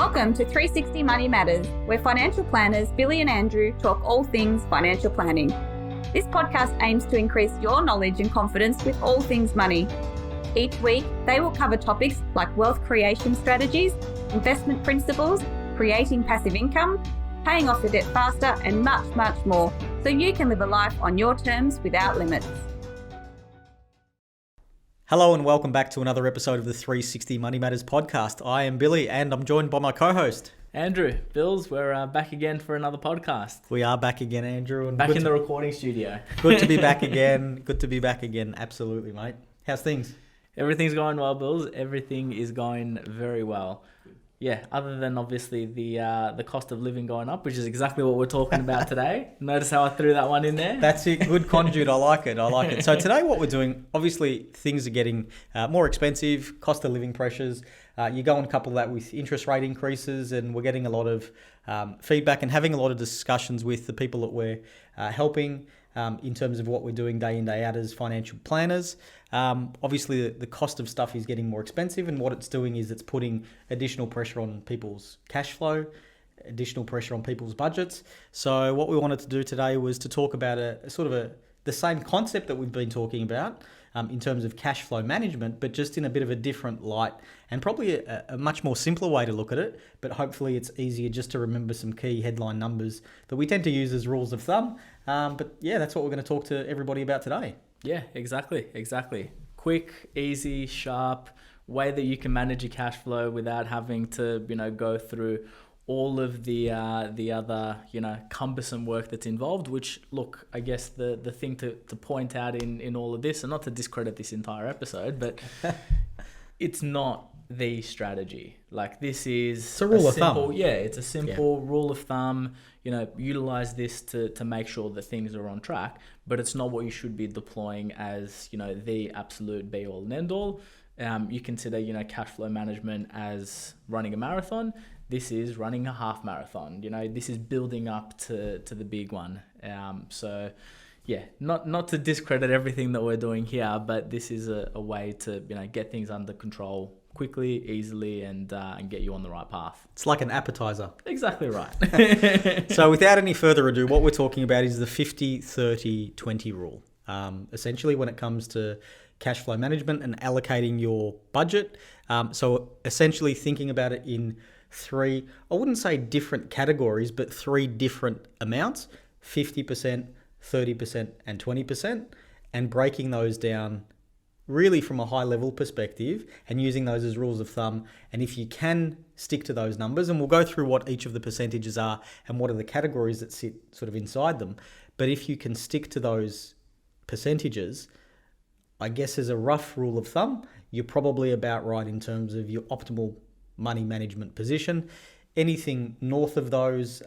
Welcome to 360 Money Matters, where financial planners Billy and Andrew talk all things financial planning. This podcast aims to increase your knowledge and confidence with all things money. Each week, they will cover topics like wealth creation strategies, investment principles, creating passive income, paying off your debt faster, and much, much more, so you can live a life on your terms without limits. Hello and welcome back to another episode of the 360 Money Matters podcast. I am Billy and I'm joined by my co-host Andrew. Bills, we're back again for another podcast. We are back again, Andrew. And back in the recording studio. Good to be back again. Good to be back again. Absolutely, mate. How's things? Everything's going well, Bills. Everything is going very well. Yeah, other than obviously the cost of living going up, which is exactly what we're talking about today. Notice how I threw that one in there? That's it. Good conduit. I like it. So today what we're doing, obviously things are getting more expensive, cost of living pressures. You go and couple that with interest rate increases, and we're getting a lot of feedback and having a lot of discussions with the people that we're helping in terms of what we're doing day in, day out as financial planners. Obviously, the cost of stuff is getting more expensive, and what it's doing is it's putting additional pressure on people's cash flow, additional pressure on people's budgets. So what we wanted to do today was to talk about the same concept that we've been talking about in terms of cash flow management, but just in a bit of a different light and probably a much more simpler way to look at it. But hopefully it's easier just to remember some key headline numbers that we tend to use as rules of thumb. But yeah, that's what we're going to talk to everybody about today. Yeah, exactly. Quick, easy, sharp way that you can manage your cash flow without having to, go through all of the other, cumbersome work that's involved, which, look, I guess the thing to point out in all of this, and not to discredit this entire episode, but it's not the strategy. Like, this is it's a rule of thumb. Yeah, it's a simple rule of thumb. Utilize this to make sure that things are on track, but it's not what you should be deploying as, the absolute be all and end all. You consider, cash flow management as running a marathon. This is running a half marathon. This is building up to the big one. So yeah, not to discredit everything that we're doing here, but this is a way to, get things under control quickly, easily, and get you on the right path. It's like an appetizer. Exactly right. So without any further ado, what we're talking about is the 50-30-20 rule. Essentially, when it comes to cash flow management and allocating your budget. So essentially thinking about it in three, I wouldn't say different categories, but three different amounts, 50%, 30%, and 20%, and breaking those down really from a high level perspective and using those as rules of thumb. And if you can stick to those numbers, and we'll go through what each of the percentages are and what are the categories that sit sort of inside them. But if you can stick to those percentages, I guess as a rough rule of thumb, you're probably about right in terms of your optimal money management position. Anything north of those,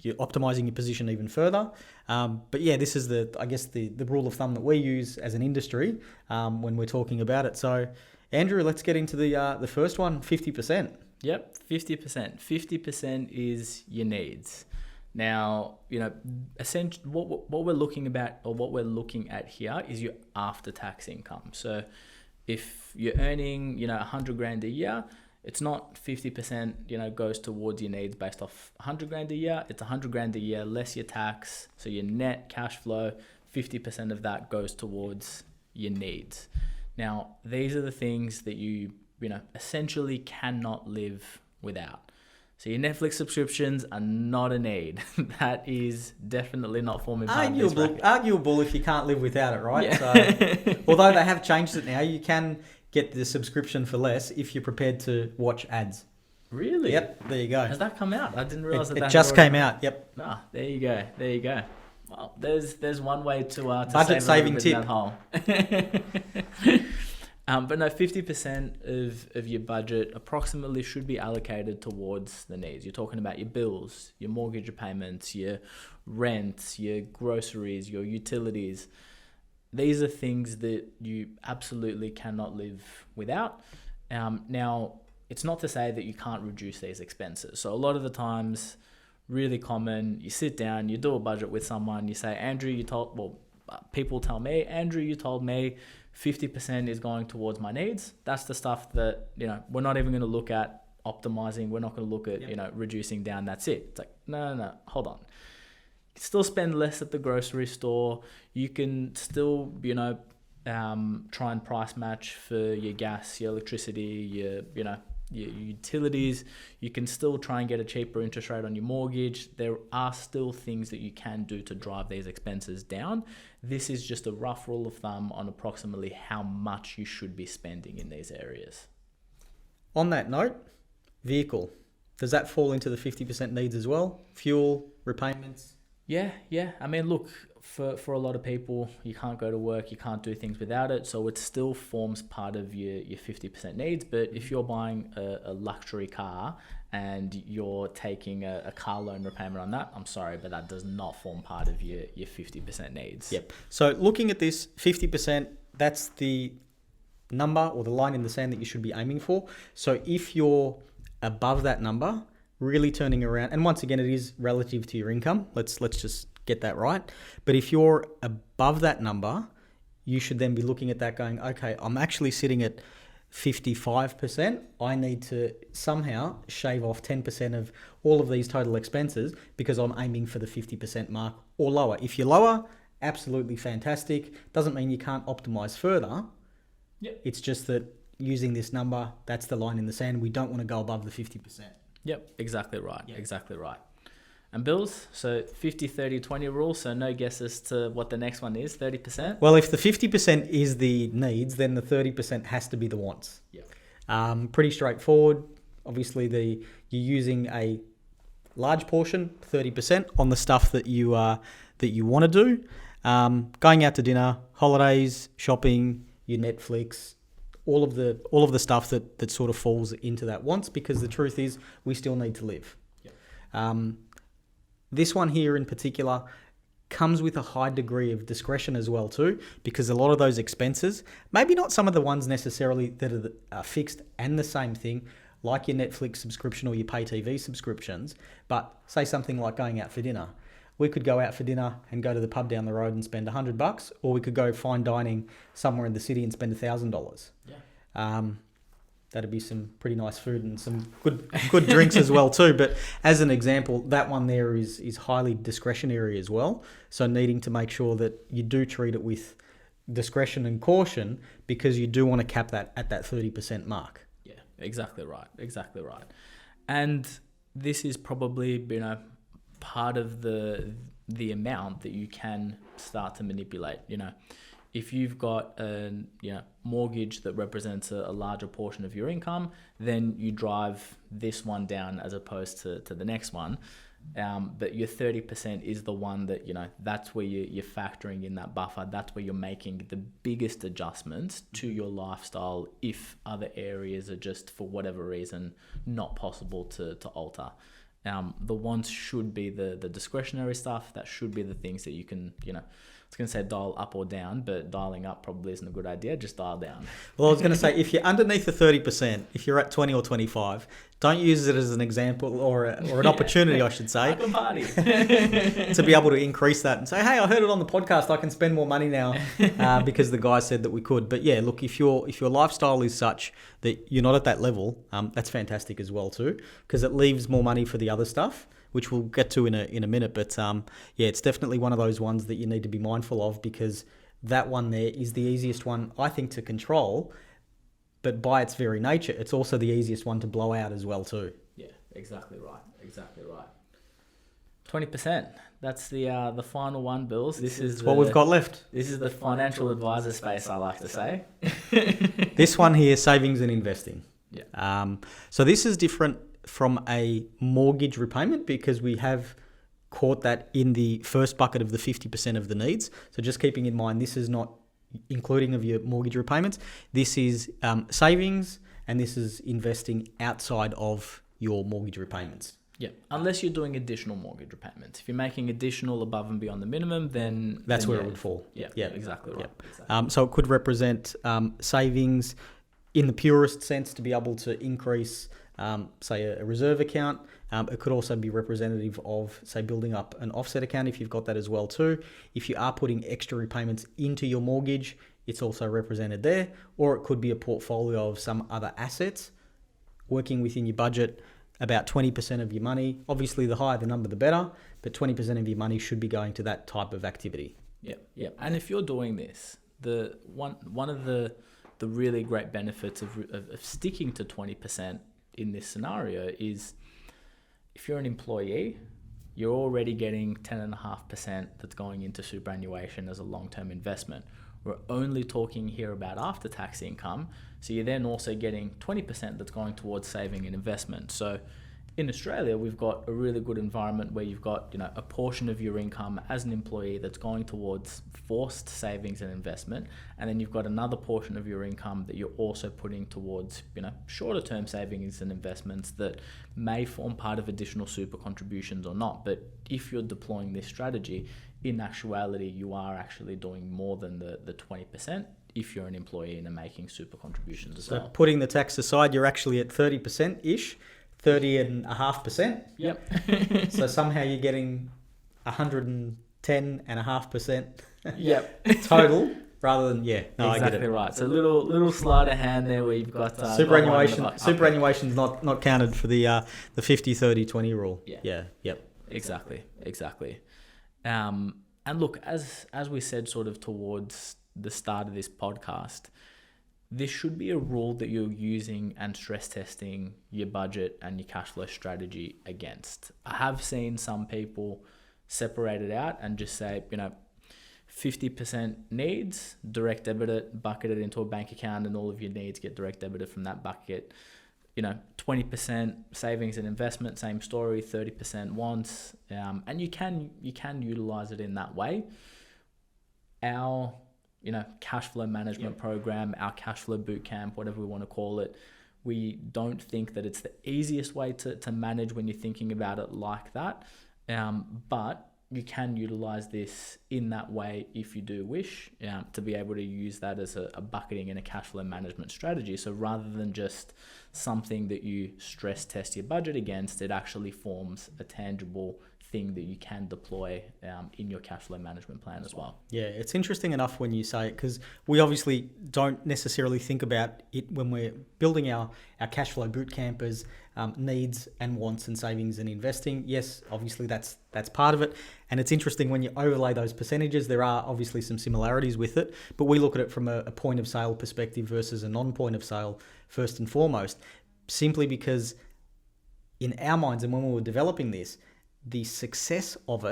you're optimizing your position even further. But yeah, this is the rule of thumb that we use as an industry when we're talking about it. So Andrew, let's get into the first one, 50%. Yep, 50%. 50% is your needs. Now, essentially what we're looking at here is your after-tax income. So if you're earning, $100,000 a year, it's not 50%, goes towards your needs based off $100,000 a year. It's $100,000 a year less your tax. So your net cash flow, 50% of that goes towards your needs. Now, these are the things that you essentially cannot live without. So your Netflix subscriptions are not a need. That is definitely not forming part of this bracket. Arguable if you can't live without it, right? Yeah. So, although they have changed it now, you can get the subscription for less if you're prepared to watch ads. Really? Yep, there you go. Has that come out? I didn't realize it just came out. Yep. Ah, there you go. Well, there's one way to budget saving tip. That hole. But no, 50% of your budget approximately should be allocated towards the needs. You're talking about your bills, your mortgage payments, your rent, your groceries, your utilities. These are things that you absolutely cannot live without. Now, it's not to say that you can't reduce these expenses. So a lot of the times, really common, you sit down, you do a budget with someone, you say, Andrew, people tell me, Andrew, you told me 50% is going towards my needs. That's the stuff that, we're not even going to look at optimizing. We're not going to look at, reducing down. That's it. It's like, no, hold on. Still spend less at the grocery store. You can still, try and price match for your gas, your electricity, your utilities. You can still try and get a cheaper interest rate on your mortgage. There are still things that you can do to drive these expenses down. This is just a rough rule of thumb on approximately how much you should be spending in these areas. On that note, vehicle. Does that fall into the 50% needs as well? Fuel, repayments? Yeah. I mean, look, for a lot of people, you can't go to work, you can't do things without it. So it still forms part of your 50% needs. But if you're buying a luxury car and you're taking a car loan repayment on that, I'm sorry, but that does not form part of your 50% needs. Yep. So looking at this 50%, that's the number or the line in the sand that you should be aiming for. So if you're above that number, really turning around, and once again, it is relative to your income. Let's just get that right. But if you're above that number, you should then be looking at that going, okay, I'm actually sitting at 55%. I need to somehow shave off 10% of all of these total expenses because I'm aiming for the 50% mark or lower. If you're lower, absolutely fantastic. Doesn't mean you can't optimize further. Yep. It's just that using this number, that's the line in the sand. We don't want to go above the 50%. Yep, exactly right. Yep. Exactly right. And bills, so 50, 30, 20 rule. So no guesses to what the next one is, 30%. Well, if the 50% is the needs, then the 30% has to be the wants. Yep. Pretty straightforward. Obviously, you're using a large portion, 30%, on the stuff that you want to do. Going out to dinner, holidays, shopping, your Netflix, all of the stuff that sort of falls into that wants, because the truth is we still need to live. Yep. This one here in particular comes with a high degree of discretion as well too, because a lot of those expenses, maybe not some of the ones necessarily that are fixed and the same thing, like your Netflix subscription or your pay TV subscriptions, but say something like going out for dinner. We could go out for dinner and go to the pub down the road and spend $100, or we could go fine dining somewhere in the city and spend $1,000. Yeah. That'd be some pretty nice food and some good drinks as well too. But as an example, that one there is highly discretionary as well. So needing to make sure that you do treat it with discretion and caution, because you do want to cap that at that 30% mark. Yeah, exactly right. And this is probably, part of the amount that you can start to manipulate. If you've got a mortgage that represents a larger portion of your income, then you drive this one down as opposed to the next one. But your 30% is the one that, that's where you're factoring in that buffer. That's where you're making the biggest adjustments to your lifestyle if other areas are just, for whatever reason, not possible to alter. The wants should be the discretionary stuff. That should be the things that you can, I was going to say dial up or down, but dialing up probably isn't a good idea. Just dial down. Well, I was going to say, if you're underneath the 30%, if you're at 20 or 25, don't use it as an example or an opportunity, I should say, to be able to increase that and say, hey, I heard it on the podcast, I can spend more money now because the guy said that we could. But yeah, look, if your lifestyle is such that you're not at that level, that's fantastic as well too, because it leaves more money for the other stuff, which we'll get to in a minute. But yeah, it's definitely one of those ones that you need to be mindful of, because that one there is the easiest one, I think, to control. But by its very nature, it's also the easiest one to blow out as well too. Yeah, exactly right. 20%. That's the final one, Bills. This is what we've got left. This is the financial advisor space, I like to say. This one here, savings and investing. Yeah. So this is different from a mortgage repayment, because we have caught that in the first bucket of the 50% of the needs. So just keeping in mind, this is not including of your mortgage repayments. This is savings, and this is investing outside of your mortgage repayments. Yeah, unless you're doing additional mortgage repayments. If you're making additional above and beyond the minimum, then that's where it would fall. Yeah, exactly right. Yeah. Exactly. So it could represent savings in the purest sense, to be able to increase, say, a reserve account. It could also be representative of, say, building up an offset account if you've got that as well too. If you are putting extra repayments into your mortgage, it's also represented there. Or it could be a portfolio of some other assets, working within your budget about 20% of your money. Obviously, the higher the number, the better, but 20% of your money should be going to that type of activity. Yeah. And if you're doing this, the one of the really great benefits of sticking to 20% in this scenario is if you're an employee, you're already getting 10.5% that's going into superannuation as a long-term investment. We're only talking here about after-tax income, so you're then also getting 20% that's going towards saving and investment. So in Australia, we've got a really good environment where you've got, a portion of your income as an employee that's going towards forced savings and investment, and then you've got another portion of your income that you're also putting towards, shorter term savings and investments that may form part of additional super contributions or not. But if you're deploying this strategy, in actuality, you are actually doing more than the 20% if you're an employee and are making super contributions as well. So putting the tax aside, you're actually at 30%-ish. 30.5%. Yep. So somehow you're getting 110.5%. Yep. Total, rather than exactly I get it. Right. So little sleight of hand there where you've got superannuation. Superannuation's not counted for the 50-30-20 rule. Yeah. Yep. Exactly. And look, as we said, sort of towards the start of this podcast, this should be a rule that you're using and stress testing your budget and your cash flow strategy against. I have seen some people separate it out and just say, 50% needs, direct debit it, bucket it into a bank account, and all of your needs get direct debited from that bucket. 20% savings and investment, same story, 30% wants, and you can utilize it in that way. Our cash flow management program, our cash flow bootcamp, whatever we want to call it, we don't think that it's the easiest way to manage when you're thinking about it like that. But you can utilize this in that way if you do wish, to be able to use that as a bucketing and a cash flow management strategy. So rather than just something that you stress test your budget against, it actually forms a tangible thing that you can deploy in your cash flow management plan as well. Yeah, it's interesting enough when you say it, because we obviously don't necessarily think about it when we're building our cash flow bootcamp as needs and wants and savings and investing. Yes, obviously that's part of it. And it's interesting when you overlay those percentages, there are obviously some similarities with it, but we look at it from a point of sale perspective versus a non-point of sale first and foremost, simply because in our minds and when we were developing this, the success of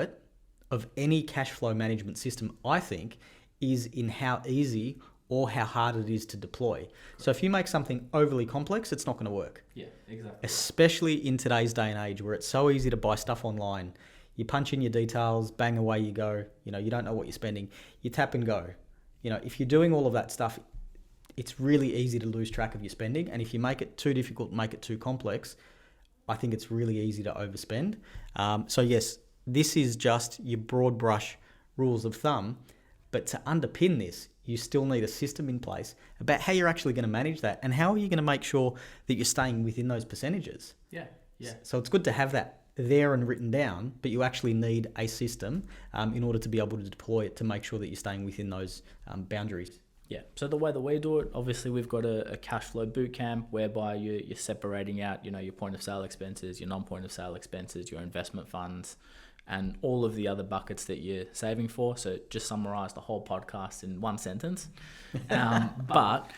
any cash flow management system, I think, is in how easy or how hard it is to deploy. So if you make something overly complex, it's not going to work. Yeah, exactly. Especially in today's day and age where it's so easy to buy stuff online. You punch in your details, bang, away you go. You don't know what you're spending. You tap and go. If you're doing all of that stuff, it's really easy to lose track of your spending. And if you make it too difficult, make it too complex, I think it's really easy to overspend. So yes, this is just your broad brush rules of thumb, but to underpin this, you still need a system in place about how you're actually going to manage that and how are you going to make sure that you're staying within those percentages. Yeah. So it's good to have that there and written down, but you actually need a system in order to be able to deploy it to make sure that you're staying within those boundaries. Yeah. So the way that we do it, obviously we've got a cash flow bootcamp whereby you're separating out, your point of sale expenses, your non-point of sale expenses, your investment funds, and all of the other buckets that you're saving for. So just summarize the whole podcast in one sentence. But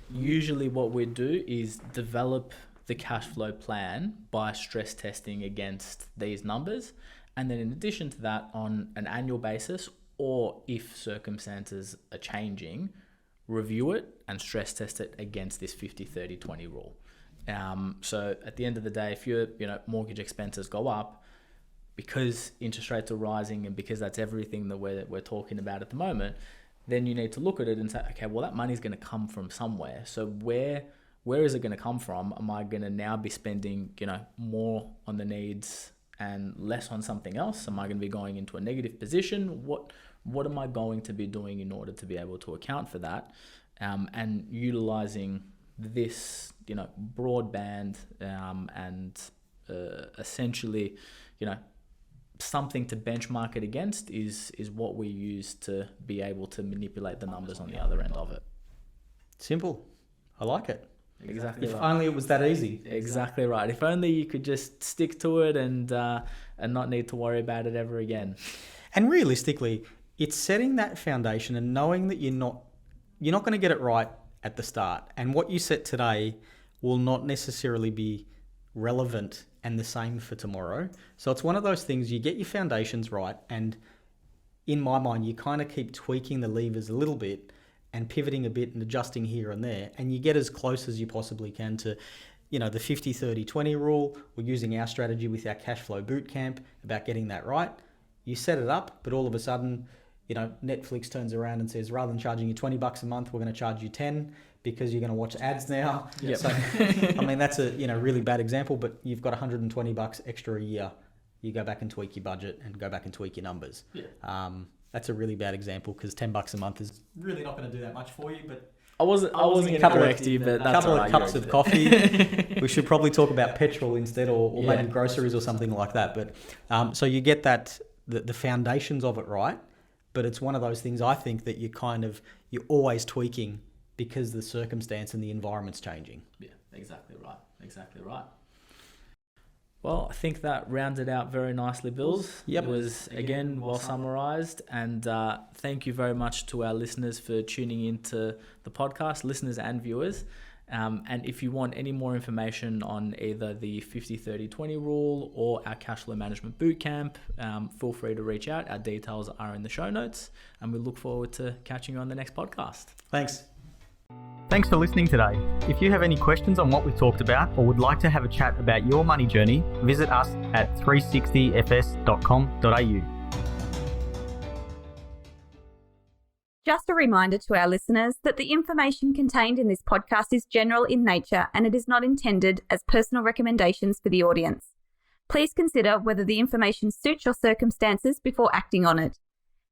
usually what we do is develop the cash flow plan by stress testing against these numbers. And then in addition to that, on an annual basis, or if circumstances are changing, review it and stress test it against this 50-30-20 rule. So at the end of the day, if your mortgage expenses go up because interest rates are rising and because that's everything that we're talking about at the moment, then you need to look at it and say, okay, well, that money's going to come from somewhere. So where is it going to come from? Am I going to now be spending more on the needs and less on something else? Am I going to be going into a negative position? What am I going to be doing in order to be able to account for that? And utilizing this, broadband and essentially, something to benchmark it against is what we use to be able to manipulate the numbers on the other end of it. Simple. I like it. Exactly If right. only it was that easy. Exactly right. If only you could just stick to it and not need to worry about it ever again. And realistically, it's setting that foundation and knowing that you're not going to get it right at the start. And what you set today will not necessarily be relevant and the same for tomorrow. So it's one of those things, you get your foundations right, and in my mind, you kind of keep tweaking the levers a little bit and pivoting a bit and adjusting here and there, and you get as close as you possibly can to, the 50-30-20 rule. We're using our strategy with our cash flow bootcamp about getting that right. You set it up, but all of a sudden, Netflix turns around and says, rather than charging you $20 a month, we're going to charge you 10 because you're going to watch ads now. Yep. So, that's a really bad example, but you've got $120 extra a year. You go back and tweak your budget and go back and tweak your numbers. Yeah. That's a really bad example because $10 a month is really not going to do that much for you. But I wasn't going to correct you, but a that's couple all of right, cups of coffee. We should probably talk about petrol instead, or maybe groceries or something like that. But so you get that the foundations of it right. But it's one of those things I think that you're always tweaking because the circumstance and the environment's changing. Yeah, exactly right. Exactly right. Well, I think that rounded out very nicely, Bills. Yep. It was, again, well summarized. And thank you very much to our listeners for tuning into the podcast, listeners and viewers. And if you want any more information on either the 50-30-20 rule or our cash flow management bootcamp, feel free to reach out. Our details are in the show notes. And we look forward to catching you on the next podcast. Thanks. Thanks for listening today. If you have any questions on what we talked about or would like to have a chat about your money journey, visit us at 360fs.com.au. Just a reminder to our listeners that the information contained in this podcast is general in nature and it is not intended as personal recommendations for the audience. Please consider whether the information suits your circumstances before acting on it.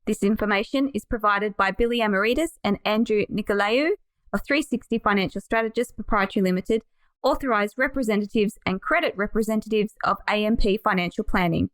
This information is provided by Billy Amiridis and Andrew Nicolaou of 360 Financial Strategists Pty Ltd, authorized representatives and credit representatives of AMP Financial Planning.